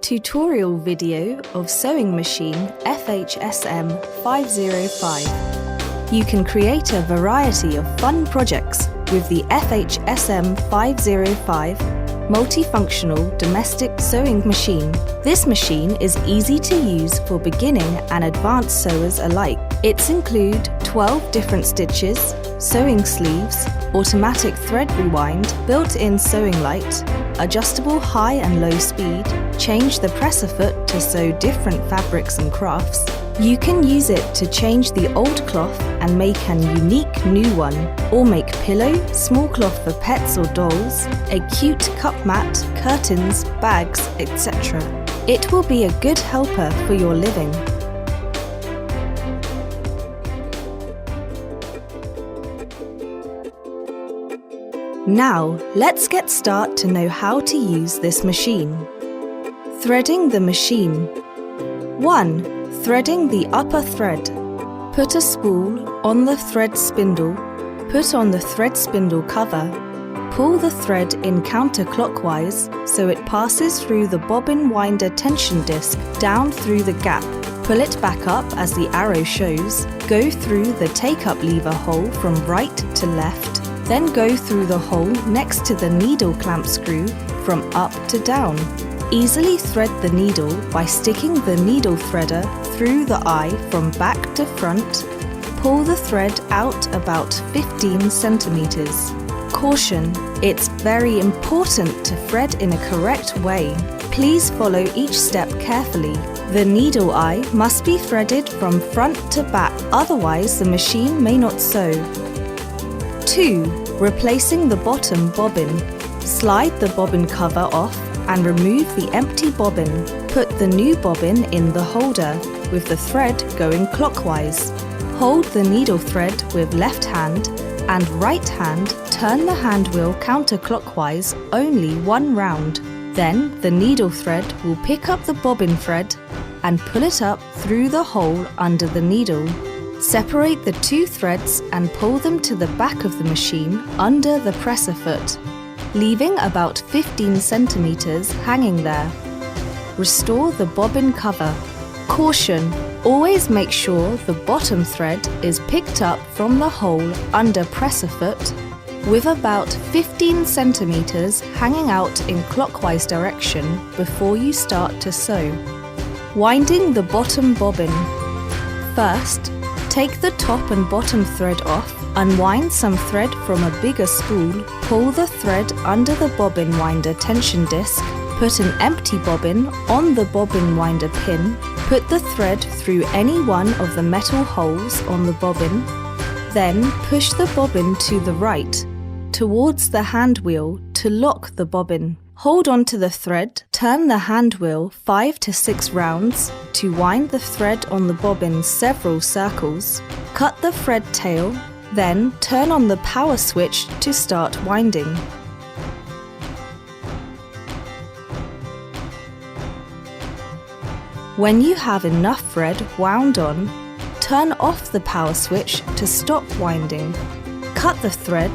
Tutorial video of sewing machine FHSM 505. You can create a variety of fun projects with the FHSM 505 multifunctional domestic sewing machine. This machine is easy to use for beginning and advanced sewers alike. It includes 12 different stitches, sewing sleeves, automatic thread rewind, built-in sewing light, adjustable high and low speed, change the presser foot to sew different fabrics and crafts. You can use it to change the old cloth and make an unique new one, or make pillow, small cloth for pets or dolls, a cute cup mat, curtains, bags, etc. It will be a good helper for your living. Now, let's get started to know how to use this machine. Threading the machine. 1. Threading the upper thread. Put a spool on the thread spindle. Put on the thread spindle cover. Pull the thread in counterclockwise so it passes through the bobbin winder tension disc down through the gap. Pull it back up as the arrow shows. Go through the take-up lever hole from right to left. Then go through the hole next to the needle clamp screw from up to down. Easily thread the needle by sticking the needle threader through the eye from back to front. Pull the thread out about 15 centimeters. Caution: it's very important to thread in a correct way. Please follow each step carefully. The needle eye must be threaded from front to back, otherwise the machine may not sew. 2. Replacing the bottom bobbin. Slide the bobbin cover off and remove the empty bobbin. Put the new bobbin in the holder with the thread going clockwise. Hold the needle thread with left hand and right hand. Turn the hand wheel counterclockwise only one round. Then the needle thread will pick up the bobbin thread and pull it up through the hole under the needle. Separate the two threads and pull them to the back of the machine under the presser foot, leaving about 15 centimeters hanging there. Restore the bobbin cover. Caution: always make sure the bottom thread is picked up from the hole under presser foot with about 15 centimeters hanging out in clockwise direction before you start to sew. Winding the bottom bobbin. First, take the top and bottom thread off, unwind some thread from a bigger spool, pull the thread under the bobbin winder tension disc, put an empty bobbin on the bobbin winder pin, put the thread through any one of the metal holes on the bobbin, then push the bobbin to the right, towards the hand wheel to lock the bobbin. Hold on to the thread, turn the hand wheel 5 to 6 rounds to wind the thread on the bobbin several circles. Cut the thread tail, then turn on the power switch to start winding. When you have enough thread wound on, turn off the power switch to stop winding. Cut the thread,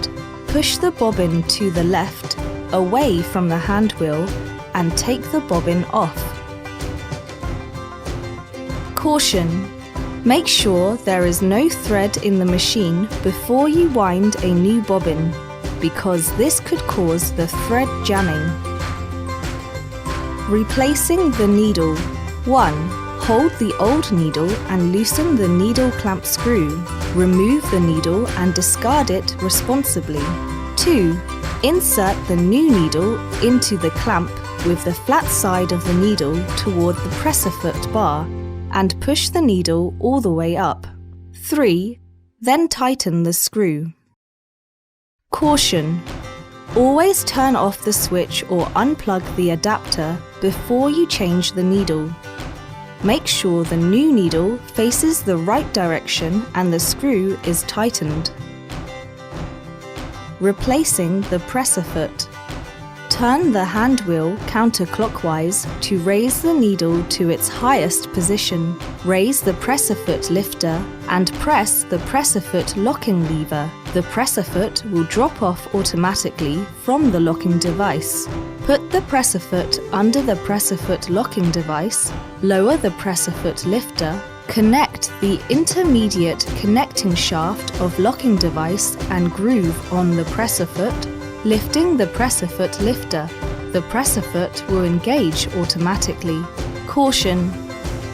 push the bobbin to the left, away from the hand wheel, and take the bobbin off. Caution: make sure there is no thread in the machine before you wind a new bobbin, because this could cause the thread jamming. Replacing the needle. 1. Hold the old needle and loosen the needle clamp screw. Remove the needle and discard it responsibly. 2. Insert the new needle into the clamp with the flat side of the needle toward the presser foot bar and push the needle all the way up. 3. Then tighten the screw. Caution: always turn off the switch or unplug the adapter before you change the needle. Make sure the new needle faces the right direction and the screw is tightened. Replacing the presser foot. Turn the hand wheel counterclockwise to raise the needle to its highest position. Raise the presser foot lifter and press the presser foot locking lever. The presser foot will drop off automatically from the locking device. Put the presser foot under the presser foot locking device, lower the presser foot lifter, connect the intermediate connecting shaft of locking device and groove on the presser foot, lifting the presser foot lifter. The presser foot will engage automatically. Caution: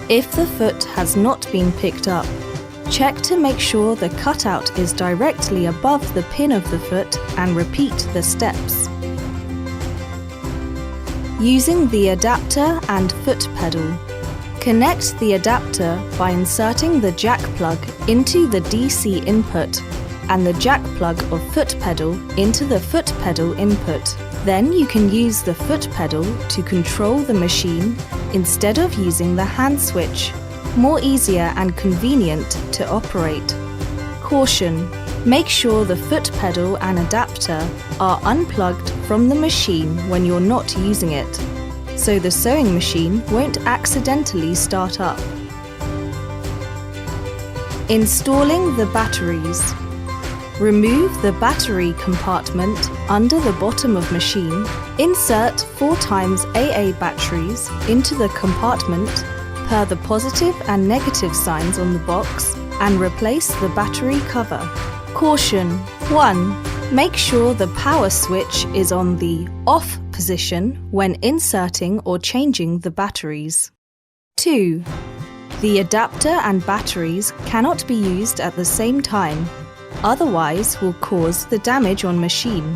if the foot has not been picked up, check to make sure the cutout is directly above the pin of the foot and repeat the steps. Using the adapter and foot pedal. Connect the adapter by inserting the jack plug into the DC input and the jack plug of foot pedal into the foot pedal input. Then you can use the foot pedal to control the machine instead of using the hand switch. More easier and convenient to operate. Caution: make sure the foot pedal and adapter are unplugged from the machine when you're not using it, so the sewing machine won't accidentally start up. Installing the batteries. Remove the battery compartment under the bottom of machine. Insert 4x AA batteries into the compartment per the positive and negative signs on the box and replace the battery cover. Caution: 1. Make sure the power switch is on the off position when inserting or changing the batteries. 2. The adapter and batteries cannot be used at the same time, otherwise will cause the damage on machine.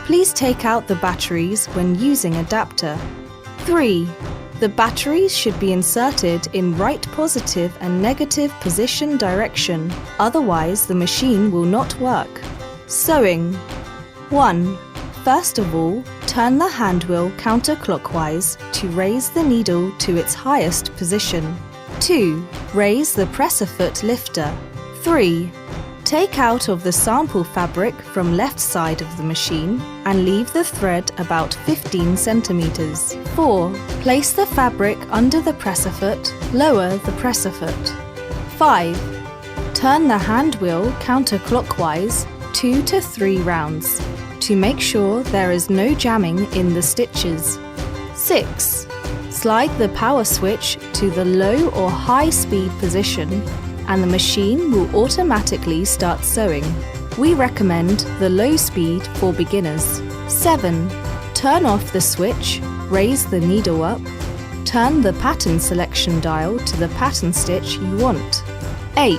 Please take out the batteries when using adapter. 3. The batteries should be inserted in right positive and negative position direction, otherwise the machine will not work. Sewing. 1. First of all, turn the hand wheel counterclockwise to raise the needle to its highest position. 2. Raise the presser foot lifter. 3. Take out of the sample fabric from left side of the machine and leave the thread about 15 centimeters. 4. Place the fabric under the presser foot, lower the presser foot. 5. Turn the hand wheel counterclockwise 2 to 3 rounds to make sure there is no jamming in the stitches. 6. Slide the power switch to the low or high speed position and the machine will automatically start sewing. We recommend the low speed for beginners. 7. Turn off the switch, raise the needle up, turn the pattern selection dial to the pattern stitch you want. 8.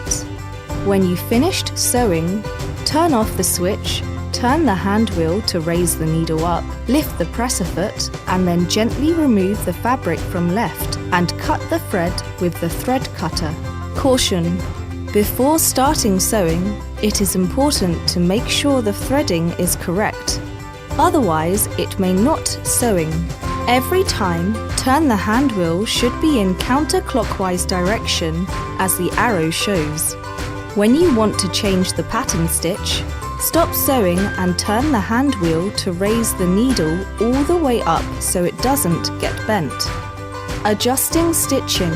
When you've finished sewing, turn off the switch, turn the hand wheel to raise the needle up, lift the presser foot, and then gently remove the fabric from left and cut the thread with the thread cutter. Caution: before starting sewing, it is important to make sure the threading is correct. Otherwise, it may not sewing. Every time, turn the hand wheel should be in counterclockwise direction as the arrow shows. When you want to change the pattern stitch, stop sewing and turn the hand wheel to raise the needle all the way up so it doesn't get bent. Adjusting stitching.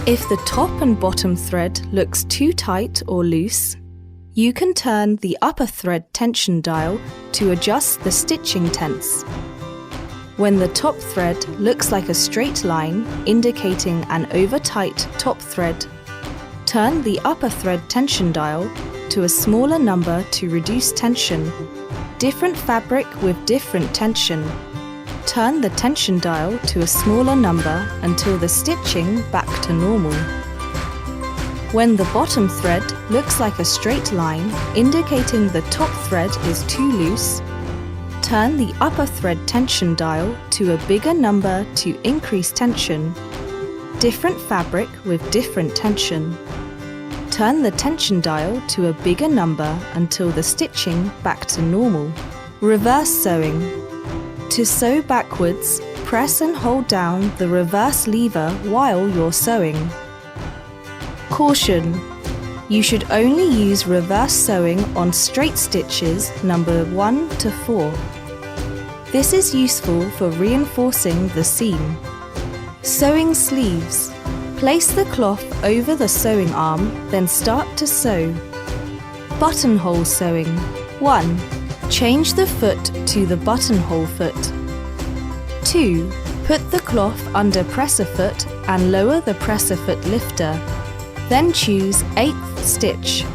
If the top and bottom thread looks too tight or loose, you can turn the upper thread tension dial to adjust the stitching tense. When the top thread looks like a straight line indicating an over-tight top thread, turn the upper thread tension dial to a smaller number to reduce tension. Different fabric with different tension. Turn the tension dial to a smaller number until the stitching back to normal. When the bottom thread looks like a straight line indicating the top thread is too loose, turn the upper thread tension dial to a bigger number to increase tension. Different fabric with different tension. Turn the tension dial to a bigger number until the stitching back to normal. Reverse sewing. To sew backwards, press and hold down the reverse lever while you're sewing. Caution: you should only use reverse sewing on straight stitches number 1 to 4. This is useful for reinforcing the seam. Sewing sleeves. Place the cloth over the sewing arm, then start to sew. Buttonhole sewing. 1. Change the foot to the buttonhole foot. 2. Put the cloth under presser foot and lower the presser foot lifter. Then choose 8th stitch.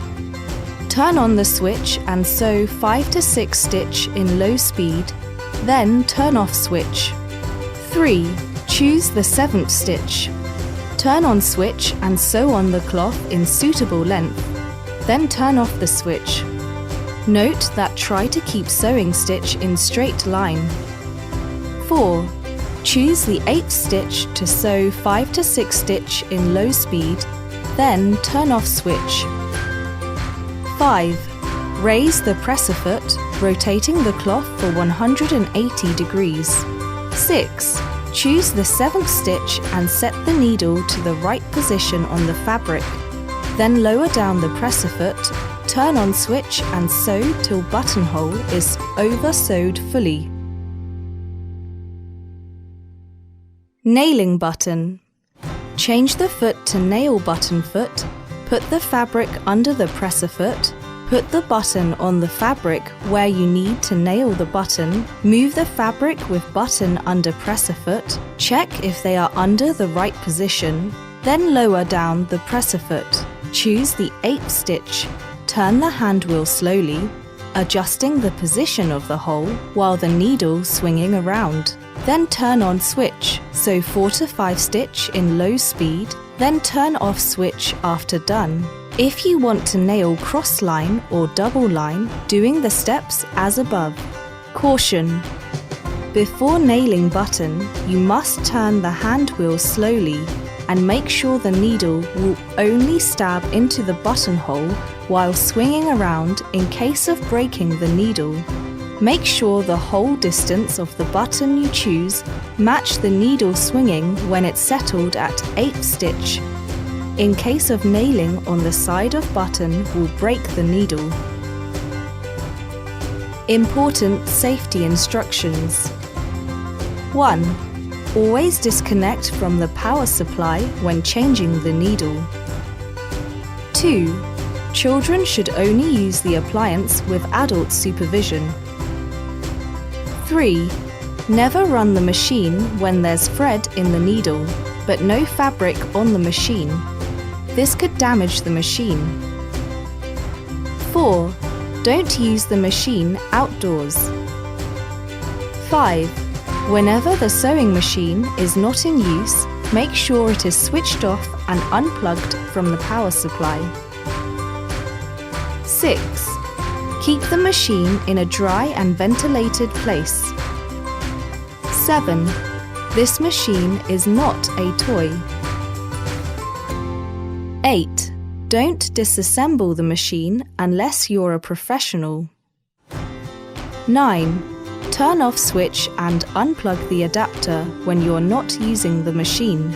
Turn on the switch and sew 5 to 6 stitch in low speed, then turn off switch. 3. Choose the 7th stitch. Turn on switch and sew on the cloth in suitable length, then turn off the switch. Note that try to keep sewing stitch in straight line. 4. Choose the 8th stitch to sew 5 to 6 stitch in low speed, then turn off switch. 5. Raise the presser foot, rotating the cloth for 180 degrees. 6. Choose the 7th stitch and set the needle to the right position on the fabric. Then lower down the presser foot, turn on switch and sew till buttonhole is over-sewed fully. Nailing button. Change the foot to nail button foot, put the fabric under the presser foot, put the button on the fabric where you need to nail the button, move the fabric with button under presser foot, check if they are under the right position, then lower down the presser foot. Choose the 8th stitch, turn the hand wheel slowly, adjusting the position of the hole while the needle swinging around. Then turn on switch, sew 4 to 5 stitch in low speed, then turn off switch after done. If you want to nail cross line or double line, doing the steps as above. Caution! Before nailing button, you must turn the hand wheel slowly and make sure the needle will only stab into the buttonhole while swinging around in case of breaking the needle. Make sure the hole distance of the button you choose match the needle swinging when it's settled at 8th stitch. In case of nailing on the side of button will break the needle. Important safety instructions. 1. Always disconnect from the power supply when changing the needle. 2. Children should only use the appliance with adult supervision. 3. Never run the machine when there's thread in the needle, but no fabric on the machine. This could damage the machine. 4. Don't use the machine outdoors. 5. Whenever the sewing machine is not in use, make sure it is switched off and unplugged from the power supply. 6. Keep the machine in a dry and ventilated place. 7. This machine is not a toy. 8. Don't disassemble the machine unless you're a professional. 9. Turn off switch and unplug the adapter when you're not using the machine.